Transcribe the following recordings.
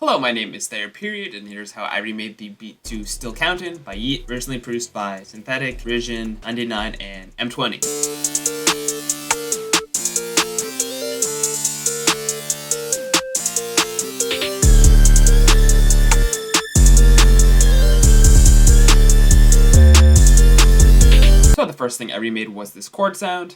Hello, my name is Thayer Period, and here's how I remade the beat to Still Countin' by Yeat, originally produced by Synthetic, Rision, Ninetyniiine, and mTwenty. So the first thing I remade was this chord sound.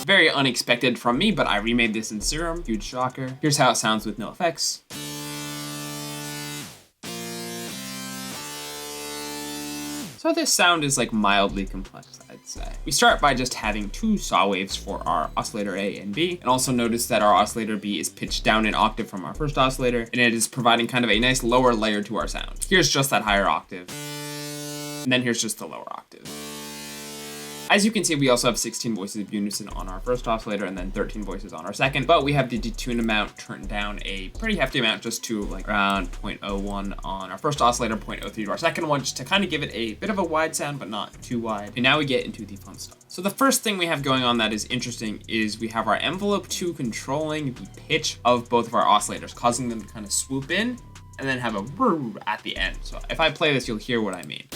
Very unexpected from me, but I remade this in Serum. Huge shocker. Here's how it sounds with no effects. So this sound is like mildly complex, I'd say. We start by just having two saw waves for our oscillator A and B, and also notice that our oscillator B is pitched down an octave from our first oscillator, and it is providing kind of a nice lower layer to our sound. Here's just that higher octave, and then here's just the lower octave. As you can see, we also have 16 voices of unison on our first oscillator and then 13 voices on our second, but we have the detune amount turned down a pretty hefty amount, just to like around 0.01 on our first oscillator, 0.03 to our second one, just to kind of give it a bit of a wide sound, but not too wide. And now we get into the fun stuff. So the first thing we have going on that is interesting is we have our envelope 2 controlling the pitch of both of our oscillators, causing them to kind of swoop in and then have a brrr at the end. So if I play this, you'll hear what I mean.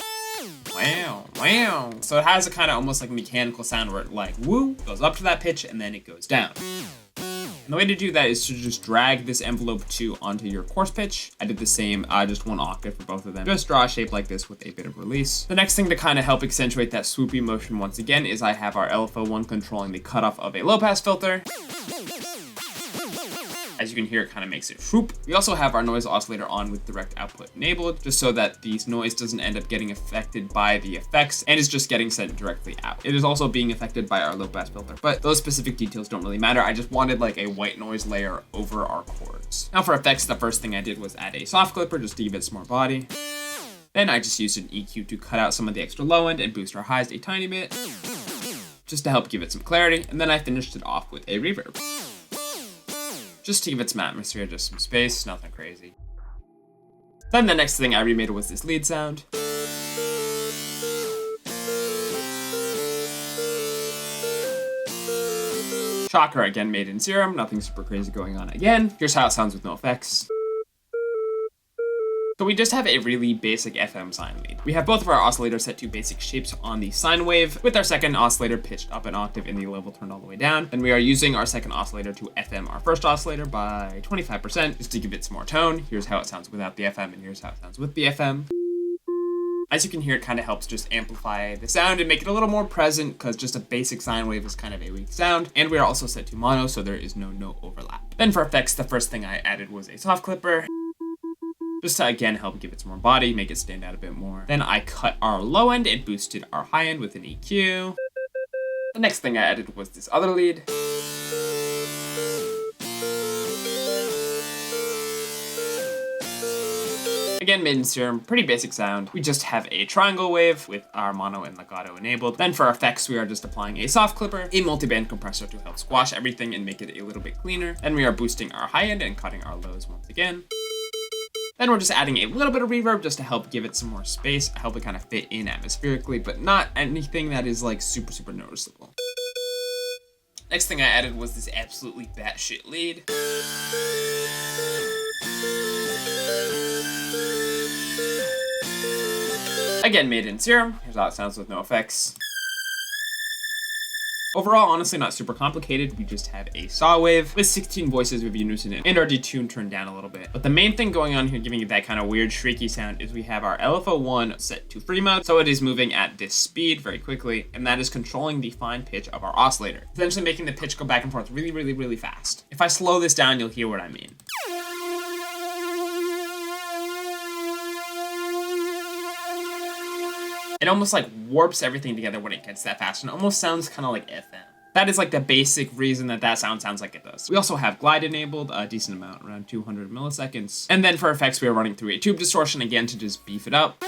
Wow, wow. So it has a kind of almost like mechanical sound where it like woo, goes up to that pitch and then it goes down. And the way to do that is to just drag this envelope 2 onto your coarse pitch. I did the same, just one octave for both of them. Just draw a shape like this with a bit of release. The next thing to kind of help accentuate that swoopy motion once again is I have our LFO1 controlling the cutoff of a low pass filter. As you can hear, it kind of makes it swoop. We also have our noise oscillator on with direct output enabled, just so that the noise doesn't end up getting affected by the effects and is just getting sent directly out. It is also being affected by our low pass filter, but those specific details don't really matter. I just wanted like a white noise layer over our chords. Now for effects, the first thing I did was add a soft clipper just to give it some more body. Then I just used an EQ to cut out some of the extra low end and boost our highs a tiny bit, just to help give it some clarity. And then I finished it off with a reverb, just to give it some atmosphere, just some space, nothing crazy. Then the next thing I remade was this lead sound. Shocker, again made in Serum, nothing super crazy going on again. Here's how it sounds with no effects. So we just have a really basic FM sine lead. We have both of our oscillators set to basic shapes on the sine wave, with our second oscillator pitched up an octave and the level turned all the way down. Then we are using our second oscillator to FM our first oscillator by 25%, just to give it some more tone. Here's how it sounds without the FM, and here's how it sounds with the FM. As you can hear, it kind of helps just amplify the sound and make it a little more present, because just a basic sine wave is kind of a weak sound. And we are also set to mono, so there is no overlap. Then for effects, the first thing I added was a soft clipper, just to again help give it some more body, make it stand out a bit more. Then I cut our low end and boosted our high end with an EQ. The next thing I added was this other lead. Again, made in Serum, pretty basic sound. We just have a triangle wave with our mono and legato enabled. Then for effects, we are just applying a soft clipper, a multi-band compressor to help squash everything and make it a little bit cleaner. Then we are boosting our high end and cutting our lows once again. Then we're just adding a little bit of reverb just to help give it some more space, help it kind of fit in atmospherically, but not anything that is like super noticeable. Next thing I added was this absolutely batshit lead. Again, made in Serum. Here's how it sounds with no effects. Overall, honestly, not super complicated. We just have a saw wave with 16 voices of unison in, and our detune turned down a little bit. But the main thing going on here, giving it that kind of weird, shrieky sound, is we have our LFO1 set to free mode, so it is moving at this speed very quickly, and that is controlling the fine pitch of our oscillator, essentially making the pitch go back and forth really fast. If I slow this down, you'll hear what I mean. It almost like warps everything together when it gets that fast, and it almost sounds kind of like FM. That is like the basic reason that sound sounds like it does. We also have glide enabled, a decent amount, around 200 milliseconds. And then for effects, we are running through a tube distortion again to just beef it up.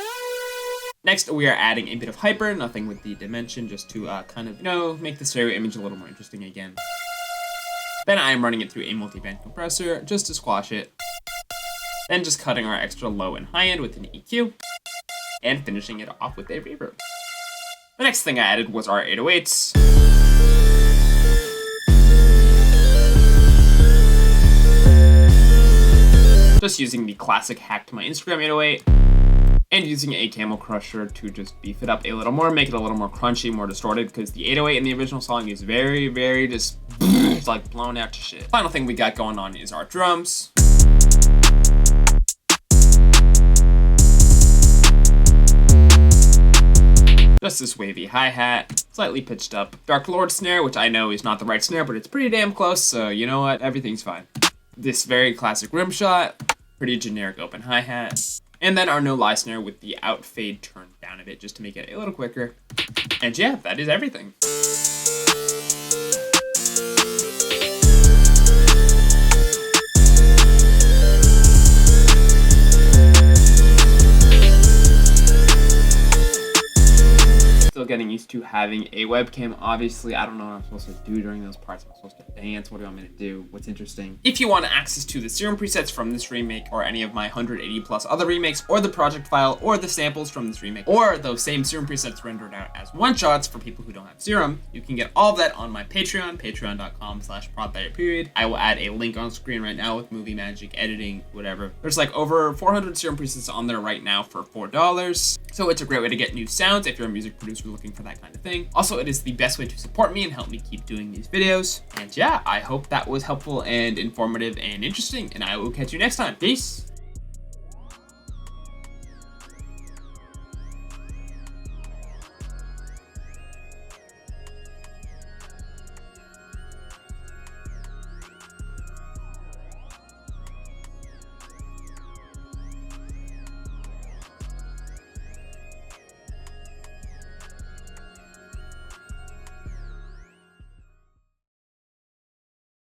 Next, we are adding a bit of hyper, nothing with the dimension, just to kind of, make the stereo image a little more interesting again. Then I am running it through a multi-band compressor just to squash it. Then just cutting our extra low and high end with an EQ. And finishing it off with a reverb. The next thing I added was our 808s. course, using the classic hack to my Instagram 808, and using a camel crusher to just beef it up a little more, make it a little more crunchy, more distorted, because the 808 in the original song is very, very just it's like blown out to shit. Final thing we got going on is our drums. Just this wavy hi-hat, slightly pitched up Dark Lord snare, which I know is not the right snare, but it's pretty damn close, so you know what, everything's fine. This very classic rim shot, pretty generic open hi-hat, and then our no lie snare with the out fade turned down a bit just to make it a little quicker. And yeah, that is everything. Still getting used to having a webcam. Obviously, I don't know what I'm supposed to do during those parts. Am I supposed to dance? What do you want me to do? What's interesting? If you want access to the serum presets from this remake, or any of my 180 plus other remakes, or the project file, or the samples from this remake, or those same serum presets rendered out as one-shots for people who don't have serum, you can get all of that on my Patreon, patreon.com/prod_period. I will add a link on screen right now with movie magic, editing, whatever. There's like over 400 serum presets on there right now for $4. So it's a great way to get new sounds if you're a music producer looking for that kind of thing. Also, it is the best way to support me and help me keep doing these videos. And yeah, I hope that was helpful and informative and interesting, and I will catch you next time. Peace!